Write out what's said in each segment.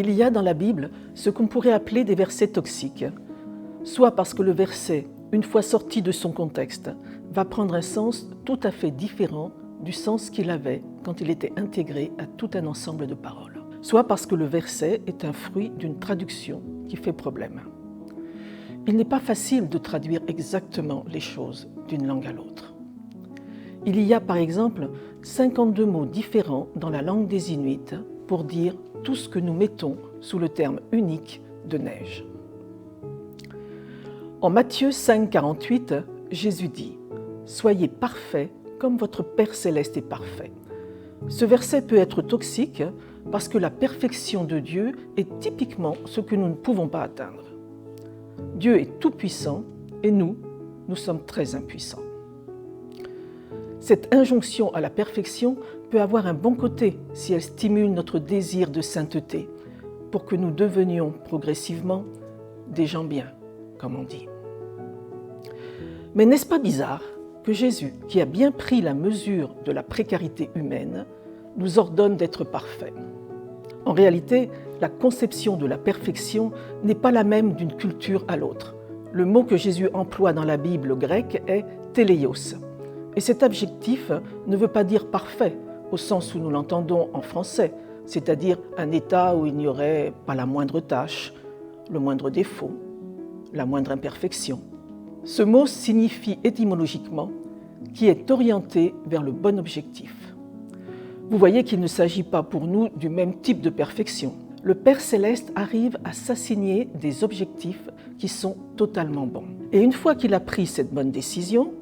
Il y a dans la Bible ce qu'on pourrait appeler des versets toxiques, soit parce que le verset, une fois sorti de son contexte, va prendre un sens tout à fait différent du sens qu'il avait quand il était intégré à tout un ensemble de paroles, soit parce que le verset est un fruit d'une traduction qui fait problème. Il n'est pas facile de traduire exactement les choses d'une langue à l'autre. Il y a par exemple 52 mots différents dans la langue des Inuits pour dire tout ce que nous mettons sous le terme unique de neige. En Matthieu 5, 48, Jésus dit « Soyez parfaits comme votre Père céleste est parfait ». Ce verset peut être toxique parce que la perfection de Dieu est typiquement ce que nous ne pouvons pas atteindre. Dieu est tout-puissant et nous sommes très impuissants. Cette injonction à la perfection peut avoir un bon côté si elle stimule notre désir de sainteté pour que nous devenions progressivement des gens bien, comme on dit. Mais n'est-ce pas bizarre que Jésus, qui a bien pris la mesure de la précarité humaine, nous ordonne d'être parfaits? En réalité, la conception de la perfection n'est pas la même d'une culture à l'autre. Le mot que Jésus emploie dans la Bible grecque est « téléios ». Et cet adjectif ne veut pas dire parfait, au sens où nous l'entendons en français, c'est-à-dire un état où il n'y aurait pas la moindre tâche, le moindre défaut, la moindre imperfection. Ce mot signifie étymologiquement qui est orienté vers le bon objectif. Vous voyez qu'il ne s'agit pas pour nous du même type de perfection. Le Père Céleste arrive à s'assigner des objectifs qui sont totalement bons. Et une fois qu'il a pris cette bonne décision,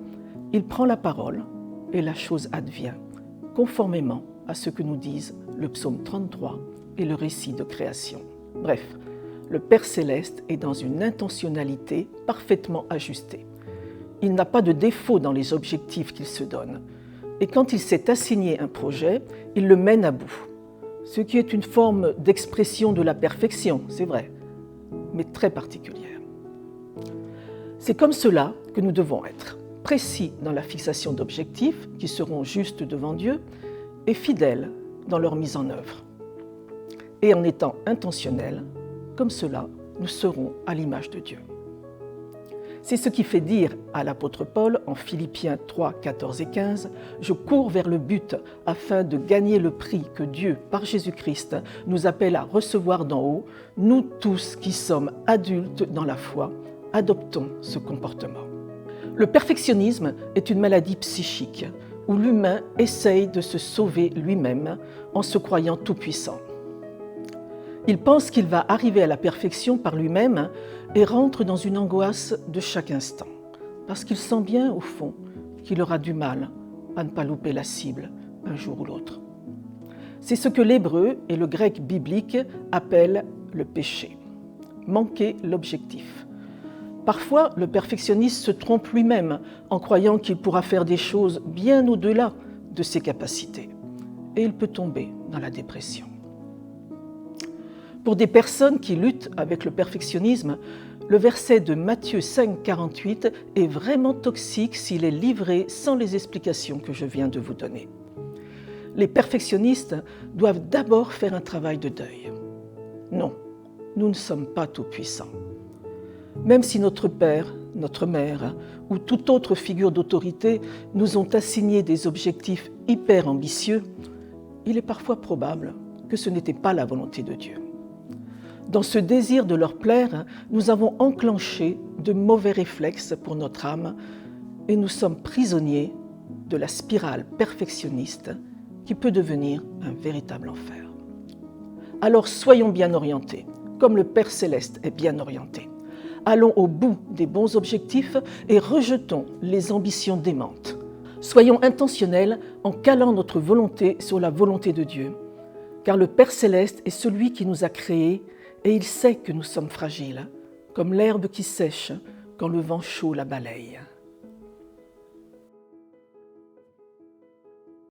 il prend la parole et la chose advient, conformément à ce que nous disent le psaume 33 et le récit de création. Bref, le Père Céleste est dans une intentionnalité parfaitement ajustée. Il n'a pas de défaut dans les objectifs qu'il se donne. Et quand il s'est assigné un projet, il le mène à bout. Ce qui est une forme d'expression de la perfection, c'est vrai, mais très particulière. C'est comme cela que nous devons être, précis dans la fixation d'objectifs qui seront justes devant Dieu et fidèles dans leur mise en œuvre. Et en étant intentionnels, comme cela, nous serons à l'image de Dieu. C'est ce qui fait dire à l'apôtre Paul en Philippiens 3, 14 et 15 « Je cours vers le but afin de gagner le prix que Dieu, par Jésus-Christ, nous appelle à recevoir d'en haut. Nous tous qui sommes adultes dans la foi, adoptons ce comportement. » Le perfectionnisme est une maladie psychique où l'humain essaye de se sauver lui-même en se croyant tout-puissant. Il pense qu'il va arriver à la perfection par lui-même et rentre dans une angoisse de chaque instant, parce qu'il sent bien, au fond, qu'il aura du mal à ne pas louper la cible un jour ou l'autre. C'est ce que l'hébreu et le grec biblique appellent le péché, manquer l'objectif. Parfois, le perfectionniste se trompe lui-même en croyant qu'il pourra faire des choses bien au-delà de ses capacités, et il peut tomber dans la dépression. Pour des personnes qui luttent avec le perfectionnisme, le verset de Matthieu 5, 48 est vraiment toxique s'il est livré sans les explications que je viens de vous donner. Les perfectionnistes doivent d'abord faire un travail de deuil. Non, nous ne sommes pas tout-puissants. Même si notre père, notre mère ou toute autre figure d'autorité nous ont assigné des objectifs hyper ambitieux, il est parfois probable que ce n'était pas la volonté de Dieu. Dans ce désir de leur plaire, nous avons enclenché de mauvais réflexes pour notre âme et nous sommes prisonniers de la spirale perfectionniste qui peut devenir un véritable enfer. Alors soyons bien orientés, comme le Père Céleste est bien orienté. Allons au bout des bons objectifs et rejetons les ambitions démentes. Soyons intentionnels en calant notre volonté sur la volonté de Dieu, car le Père Céleste est celui qui nous a créés et il sait que nous sommes fragiles, comme l'herbe qui sèche quand le vent chaud la balaye.